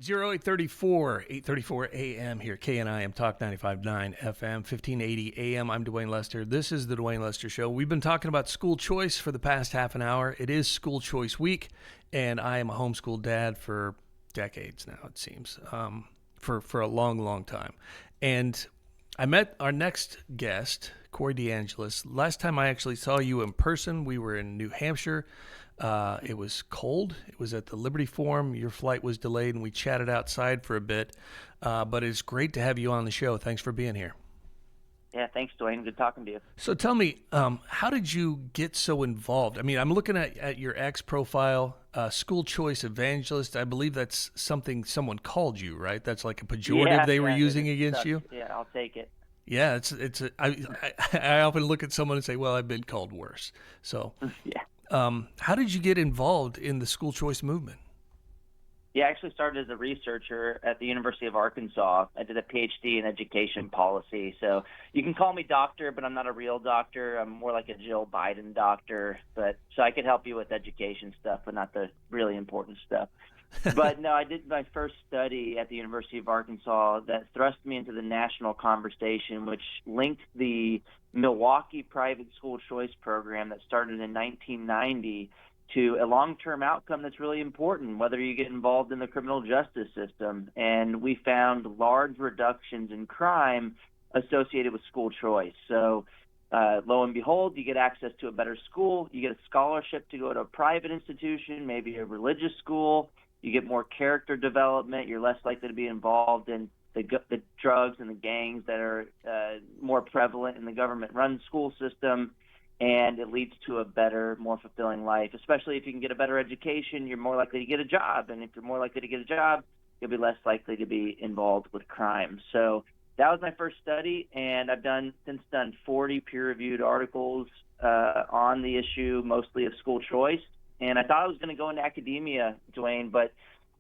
0834, 834 AM here, KNIM Talk 95.9 FM, 1580 AM. I'm Duane Lester. This is the Duane Lester Show. We've been talking about school choice for the past half an hour. It is School Choice Week, and I am a homeschool dad for decades now, it seems, for a long, long time. And I met our next guest, Corey DeAngelis. Last time I actually saw you in person, we were in New Hampshire. It was cold. It was at the Liberty Forum. Your flight was delayed, and we chatted outside for a bit. But it's great to have you on the show. Thanks for being here. Yeah, thanks, Duane. Good talking to you. So tell me, how did you get so involved? I mean, I'm looking at your X profile, school choice evangelist. I believe that's something someone called you, right? That's like a pejorative they were using against you? Yeah, I'll take it. Yeah, I often look at someone and say, well, I've been called worse. So Yeah. How did you get involved in the school choice movement? Yeah, I actually started as a researcher at the University of Arkansas. I did a PhD in education policy. So you can call me doctor, but I'm not a real doctor. I'm more like a Jill Biden doctor. So I could help you with education stuff, but not the really important stuff. But no, I did my first study at the University of Arkansas that thrust me into the national conversation, which linked the Milwaukee private school choice program that started in 1990 to a long-term outcome that's really important, whether you get involved in the criminal justice system. And we found large reductions in crime associated with school choice. So lo and behold, you get access to a better school, you get a scholarship to go to a private institution, maybe a religious school. You get more character development. You're less likely to be involved in the drugs and the gangs that are more prevalent in the government-run school system, and it leads to a better, more fulfilling life. Especially if you can get a better education, you're more likely to get a job, and if you're more likely to get a job, you'll be less likely to be involved with crime. So that was my first study, and I've since done 40 peer-reviewed articles on the issue, mostly of school choice. And I thought I was going to go into academia, Duane, but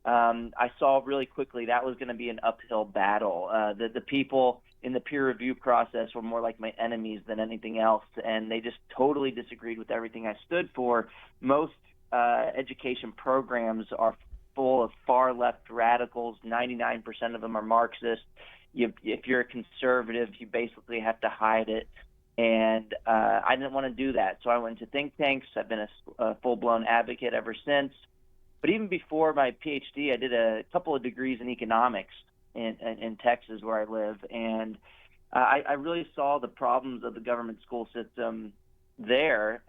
I saw really quickly that was going to be an uphill battle. The people in the peer review process were more like my enemies than anything else, and they just totally disagreed with everything I stood for. Most education programs are full of far-left radicals. 99% of them are Marxist. If you're a conservative, you basically have to hide it. And I didn't want to do that, so I went to think tanks. I've been a full-blown advocate ever since. But even before my PhD, I did a couple of degrees in economics in Texas, where I live, and I really saw the problems of the government school system there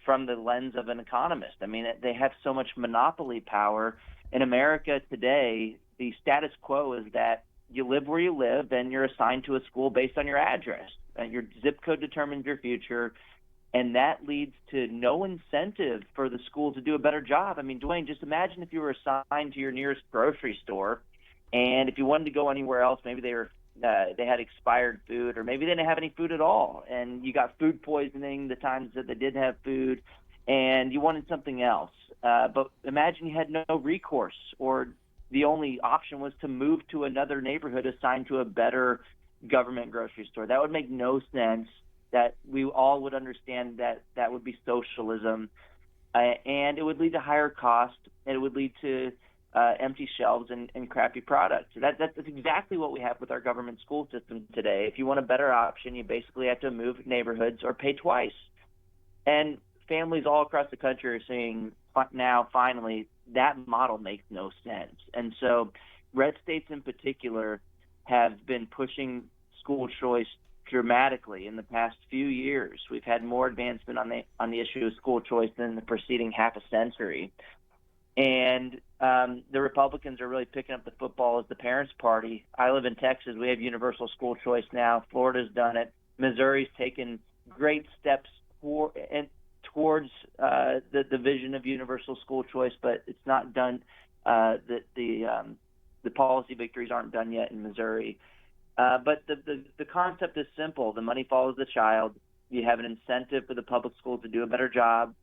from the lens of an economist. I mean, they have so much monopoly power. In America today, the status quo is that you live where you live, and you're assigned to a school based on your address. Your zip code determines your future, and that leads to no incentive for the school to do a better job. I mean, Duane, just imagine if you were assigned to your nearest grocery store, and if you wanted to go anywhere else, maybe they had expired food, or maybe they didn't have any food at all, and you got food poisoning the times that they did have food, and you wanted something else. But imagine you had no recourse, or the only option was to move to another neighborhood assigned to a better government grocery store. That would make no sense. That we all would understand that would be socialism, and it would lead to higher cost, and it would lead to empty shelves and crappy products. That's exactly what we have with our government school system today. If you want a better option, you basically have to move neighborhoods or pay twice. And families all across the country are saying now, finally, that model makes no sense. And so red states in particular have been pushing school choice dramatically in the past few years. We've had more advancement on the issue of school choice than the preceding half a century. And the Republicans are really picking up the football as the parents' party. I live in Texas. We have universal school choice now. Florida's done it. Missouri's taken great steps towards the vision of universal school choice, but it's not done. The policy victories aren't done yet in Missouri. But the concept is simple. The money follows the child. You have an incentive for the public school to do a better job.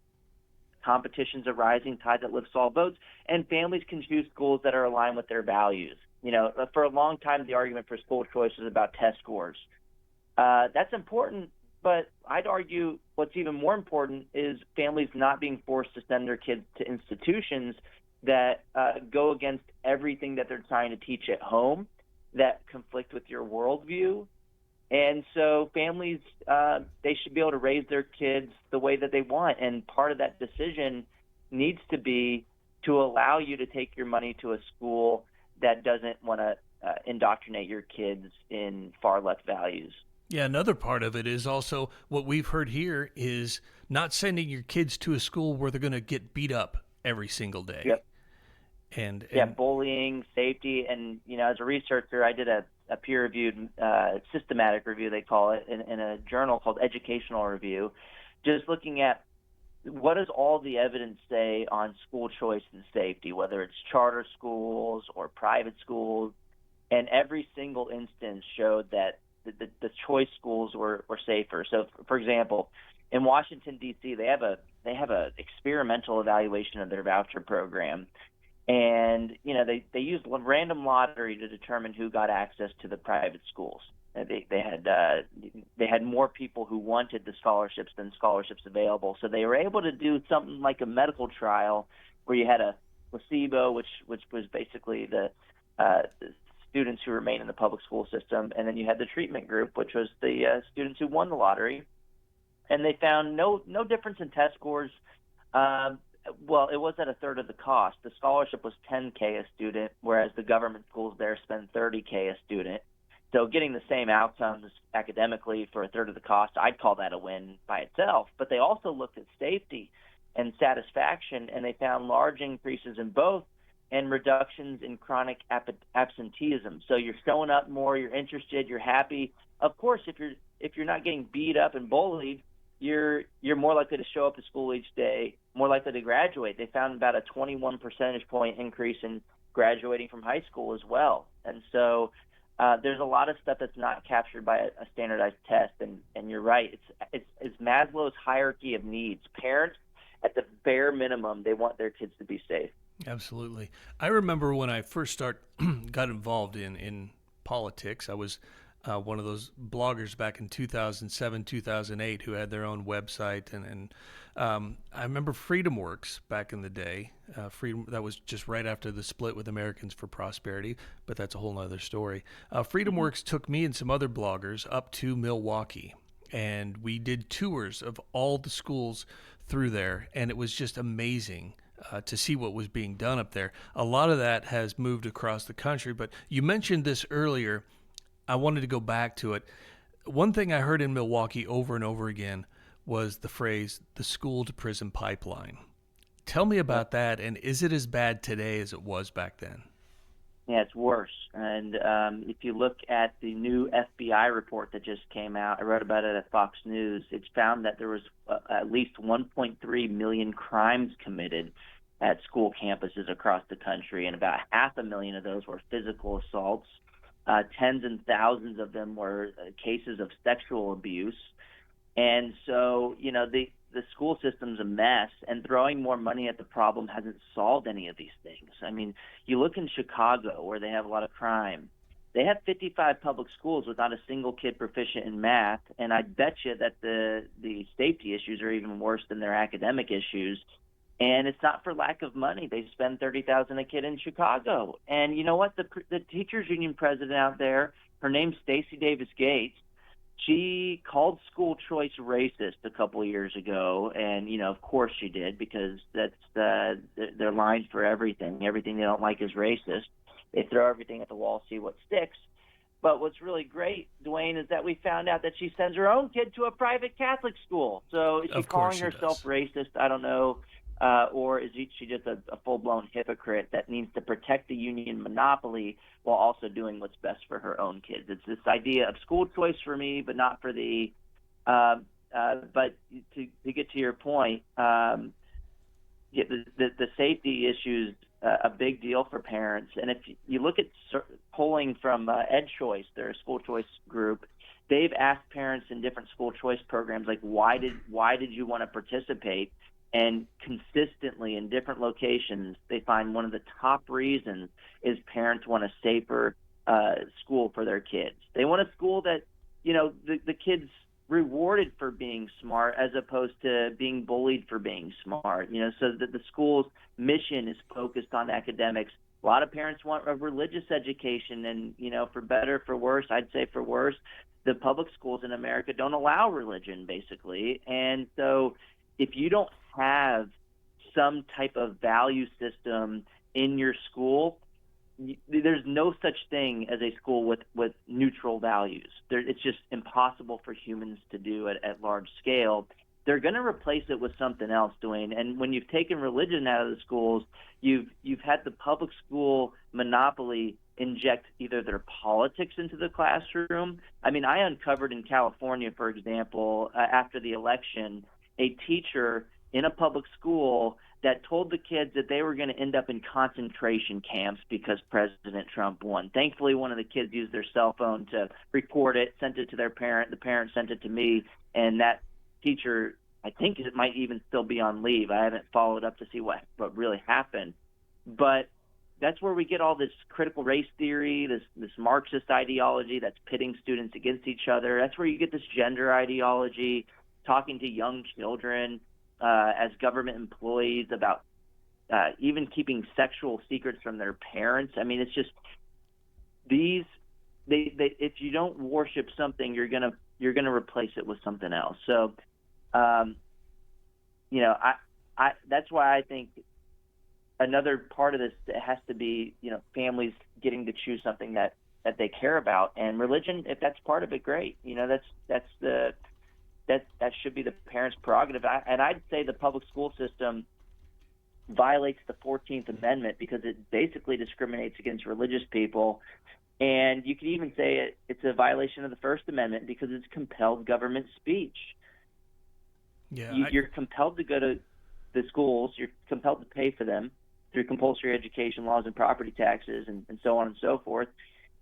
Competition's a rising tide that lifts all boats, and families can choose schools that are aligned with their values. You know, for a long time, the argument for school choice is about test scores. That's important, but I'd argue what's even more important is families not being forced to send their kids to institutions that go against everything that they're trying to teach at home, that conflict with your worldview. And so families, they should be able to raise their kids the way that they want. And part of that decision needs to be to allow you to take your money to a school that doesn't want to indoctrinate your kids in far left values. Yeah, another part of it is also what we've heard here is not sending your kids to a school where they're going to get beat up every single day. Yep. And Bullying, safety, and as a researcher, I did a peer-reviewed systematic review, they call it, in a journal called Educational Review, just looking at what does all the evidence say on school choice and safety, whether it's charter schools or private schools, and every single instance showed that the choice schools were safer. So, for example, in Washington D.C., they have a experimental evaluation of their voucher program. And they used random lottery to determine who got access to the private schools. They had more people who wanted the scholarships than scholarships available. So they were able to do something like a medical trial where you had a placebo, which was basically the students who remain in the public school system, and then you had the treatment group, which was the students who won the lottery. And they found no difference in test scores. Well, it was at a third of the cost. The scholarship was $10K a student, whereas the government schools there spend $30K a student. So getting the same outcomes academically for a third of the cost, I'd call that a win by itself. But they also looked at safety and satisfaction, and they found large increases in both and reductions in chronic absenteeism. So you're showing up more, you're interested, you're happy. Of course, if you're not getting beat up and bullied, you're more likely to show up to school each day, more likely to graduate. They found about a 21 percentage point increase in graduating from high school as well. And so there's a lot of stuff that's not captured by a standardized test. And you're right, it's Maslow's hierarchy of needs. Parents, at the bare minimum, they want their kids to be safe. Absolutely. I remember when I first got involved in politics, I was one of those bloggers back in 2007, 2008 who had their own website. And I remember FreedomWorks back in the day. That was just right after the split with Americans for Prosperity, but that's a whole other story. FreedomWorks took me and some other bloggers up to Milwaukee, and we did tours of all the schools through there, and it was just amazing to see what was being done up there. A lot of that has moved across the country, but you mentioned this earlier. I wanted to go back to it. One thing I heard in Milwaukee over and over again was the phrase, the school to prison pipeline. Tell me about that, and is it as bad today as it was back then? Yeah, it's worse. And if you look at the new FBI report that just came out, I wrote about it at Fox News, it's found that there was at least 1.3 million crimes committed at school campuses across the country, and about 500,000 of those were physical assaults. Tens and thousands of them were cases of sexual abuse. And so, the school system's a mess, and throwing more money at the problem hasn't solved any of these things. I mean, you look in Chicago, where they have a lot of crime. They have 55 public schools with not a single kid proficient in math, and I bet you that the safety issues are even worse than their academic issues. And it's not for lack of money. They spend $30,000 a kid in Chicago. And you know what? The teachers union president out there, her name's Stacey Davis Gates. She called school choice racist a couple of years ago, and of course she did, because that's their line for everything. Everything they don't like is racist. They throw everything at the wall, see what sticks. But what's really great, Duane, is that we found out that she sends her own kid to a private Catholic school. So is she calling herself racist? I don't know. Or is she just a full-blown hypocrite that needs to protect the union monopoly while also doing what's best for her own kids? It's this idea of school choice for me, but not for the but to get to your point, the safety issues a big deal for parents. And if you look at polling from EdChoice, their school choice group, they've asked parents in different school choice programs, like, why did you want to participate? And consistently in different locations, they find one of the top reasons is parents want a safer school for their kids. They want a school that, the kids rewarded for being smart as opposed to being bullied for being smart, so that the school's mission is focused on academics. A lot of parents want a religious education, and, for better, for worse, I'd say for worse, the public schools in America don't allow religion, basically. And so if you don't have some type of value system in your school, there's no such thing as a school with neutral values. It's just impossible for humans to do at large scale. They're going to replace it with something else, Duane. And when you've taken religion out of the schools, you've had the public school monopoly inject either their politics into the classroom. I mean, I uncovered in California, for example, after the election, a teacher in a public school that told the kids that they were going to end up in concentration camps because President Trump won. Thankfully, one of the kids used their cell phone to record it, sent it to their parent. The parent sent it to me, and that teacher, I think it might even still be on leave. I haven't followed up to see what really happened. But that's where we get all this critical race theory, this Marxist ideology that's pitting students against each other. That's where you get this gender ideology, talking to young children as government employees about even keeping sexual secrets from their parents. I mean, it's just they if you don't worship something, you're gonna replace it with something else. So, that's why I think another part of this has to be, families getting to choose something that they care about, and religion, if that's part of it, great. That should be the parents' prerogative. And I'd say the public school system violates the 14th Amendment because it basically discriminates against religious people. And you could even say it's a violation of the First Amendment because it's compelled government speech. Yeah, You're compelled to go to the schools. You're compelled to pay for them through compulsory education laws and property taxes and so on and so forth.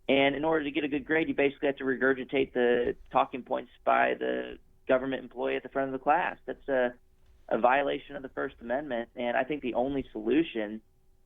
And in order to get a good grade, you basically have to regurgitate the talking points by the government employee at the front of the class. That's a violation of the First Amendment. And I think the only solution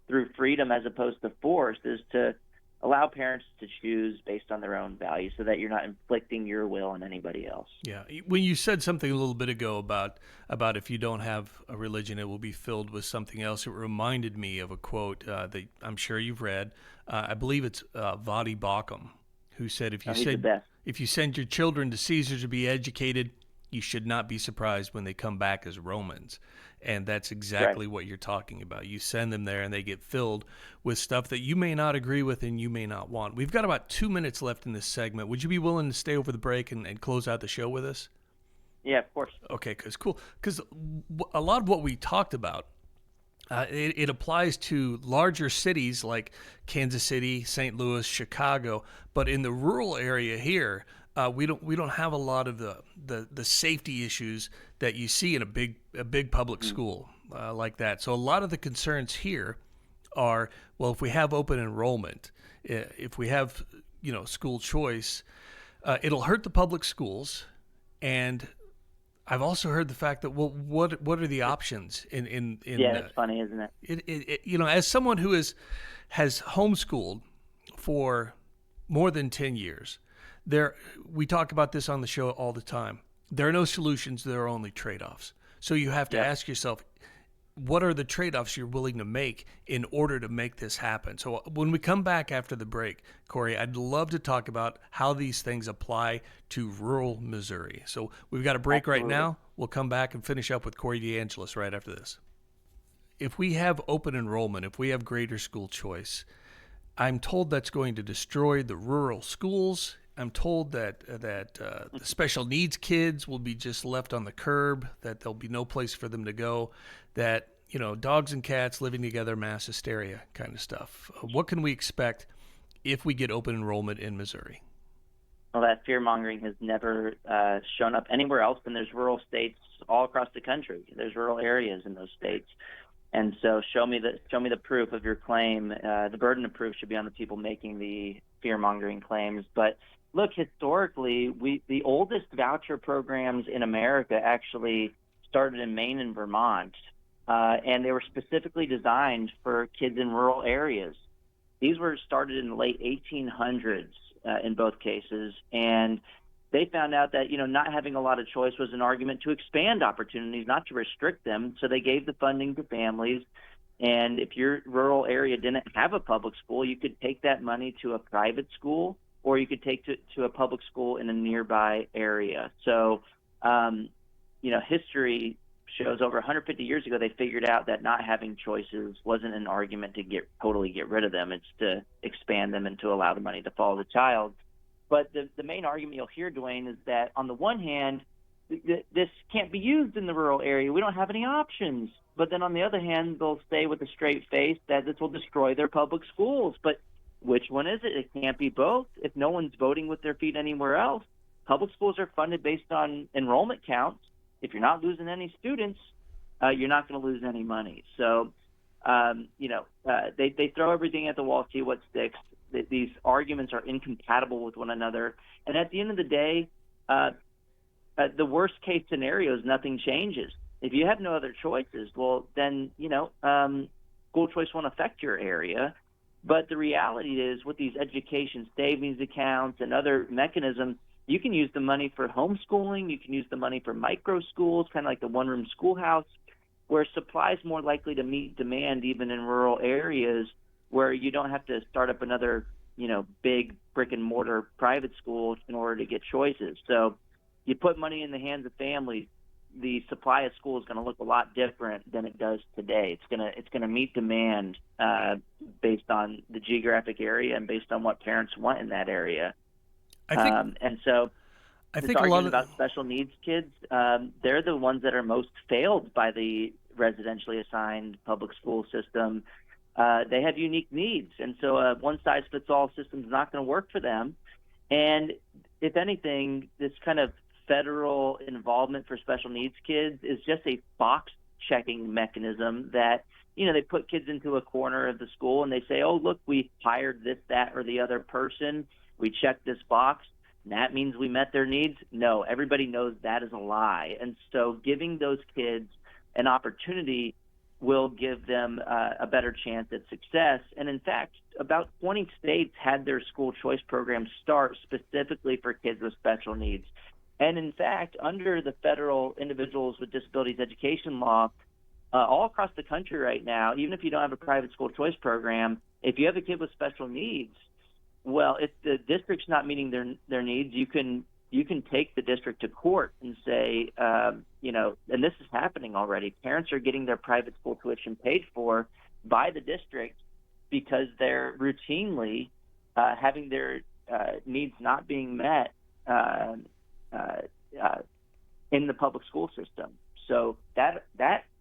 through freedom as opposed to force is to allow parents to choose based on their own values so that you're not inflicting your will on anybody else. Yeah. When you said something a little bit ago about if you don't have a religion, it will be filled with something else, it reminded me of a quote that I'm sure you've read. I believe it's Vadi Bakum, who said, if you send your children to Caesar to be educated, you should not be surprised when they come back as Romans. And that's exactly what you're talking about. You send them there and they get filled with stuff that you may not agree with and you may not want. We've got about 2 minutes left in this segment. Would you be willing to stay over the break and close out the show with us? Yeah, of course. Okay, cool. Because a lot of what we talked about, it applies to larger cities like Kansas City, St. Louis, Chicago. But in the rural area here, we don't have a lot of the safety issues that you see in a big public school like that. So a lot of the concerns here are, well, if we have open enrollment, if we have school choice, it'll hurt the public schools. And I've also heard the fact that, well, what are the options in yeah, that's funny, isn't it? It as someone who has homeschooled for more than 10 years. We talk about this on the show all the time. There are no solutions. There are only trade-offs. So you have to ask yourself, what are the trade-offs you're willing to make in order to make this happen? So when we come back after the break, Corey, I'd love to talk about how these things apply to rural Missouri. So we've got a break right now. We'll come back and finish up with Corey DeAngelis right after this. If we have open enrollment, if we have greater school choice, I'm told that's going to destroy the rural schools. I'm told that the special needs kids will be just left on the curb, that there'll be no place for them to go, that, dogs and cats living together, mass hysteria kind of stuff. What can we expect if we get open enrollment in Missouri? Well, that fear-mongering has never shown up anywhere else, and there's rural states all across the country. There's rural areas in those states. And so show me the proof of your claim. The burden of proof should be on the people making the fear-mongering claims. But look, historically, the oldest voucher programs in America actually started in Maine and Vermont, and they were specifically designed for kids in rural areas. These were started in the late 1800s in both cases, and they found out that, not having a lot of choice was an argument to expand opportunities, not to restrict them. So they gave the funding to families. And if your rural area didn't have a public school, you could take that money to a private school, or you could take to a public school in a nearby area. So, history shows over 150 years ago, they figured out that not having choices wasn't an argument to totally get rid of them. It's to expand them and to allow the money to follow the child. But the main argument you'll hear, Duane, is that on the one hand, this can't be used in the rural area. We don't have any options. But then on the other hand, they'll say with a straight face that this will destroy their public schools. But which one is it? It can't be both. If no one's voting with their feet anywhere else, public schools are funded based on enrollment counts. If you're not losing any students, you're not going to lose any money. So, they throw everything at the wall, see what sticks. These arguments are incompatible with one another. And at the end of the day, the worst case scenario is nothing changes. If you have no other choices, well, then, school choice won't affect your area. But the reality is, with these education savings accounts and other mechanisms, you can use the money for homeschooling. You can use the money for micro schools, kind of like the one-room schoolhouse, where supply is more likely to meet demand even in rural areas where you don't have to start up another, big brick-and-mortar private school in order to get choices. So you put money in the hands of families, the supply of school is going to look a lot different than it does today. It's going to meet demand based on the geographic area and based on what parents want in that area. And so I this think argument about special needs kids, they're the ones that are most failed by the residentially assigned public school system. They have unique needs, and so a one-size-fits-all system is not going to work for them. And if anything, this kind of federal involvement for special needs kids is just a box-checking mechanism that, they put kids into a corner of the school and they say, oh, look, we hired this, that, or the other person. We checked this box, and that means we met their needs. No, everybody knows that is a lie. And so giving those kids an opportunity will give them a better chance at success. And in fact, about 20 states had their school choice programs start specifically for kids with special needs. And in fact, under the federal Individuals with Disabilities Education Law, all across the country right now, even if you don't have a private school choice program, if you have a kid with special needs, well, if the district's not meeting their needs, you can take the district to court and say, and this is happening already. Parents are getting their private school tuition paid for by the district because they're routinely having their needs not being met in the public school system. So that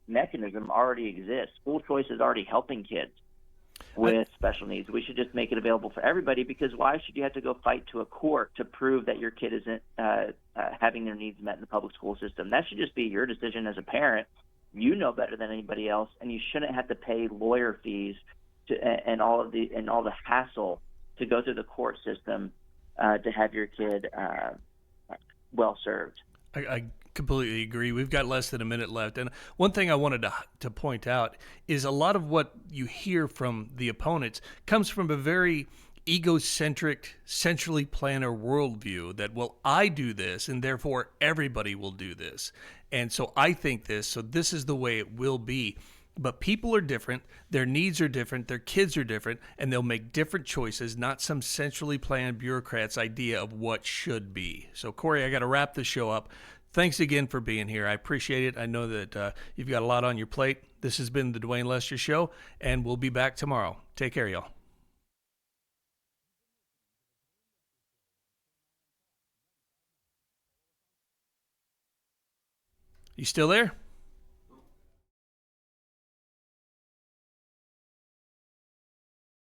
mechanism already exists. School choice is already helping kids with special needs. We should just make it available for everybody, because why should you have to go fight to a court to prove that your kid isn't having their needs met in the public school system? That should just be your decision as a parent. You know better than anybody else, and you shouldn't have to pay lawyer fees and all the hassle to go through the court system to have your kid well served. I completely agree. We've got less than a minute left. And one thing I wanted to point out is a lot of what you hear from the opponents comes from a very egocentric, centrally planner worldview that, well, I do this and therefore everybody will do this. And so I think this, so this is the way it will be. But people are different, their needs are different, their kids are different, and they'll make different choices, not some centrally planned bureaucrat's idea of what should be. So, Corey, I got to wrap this show up. Thanks again for being here. I appreciate it. I know that you've got a lot on your plate. This has been the Duane Lester Show, and we'll be back tomorrow. Take care, y'all. You still there?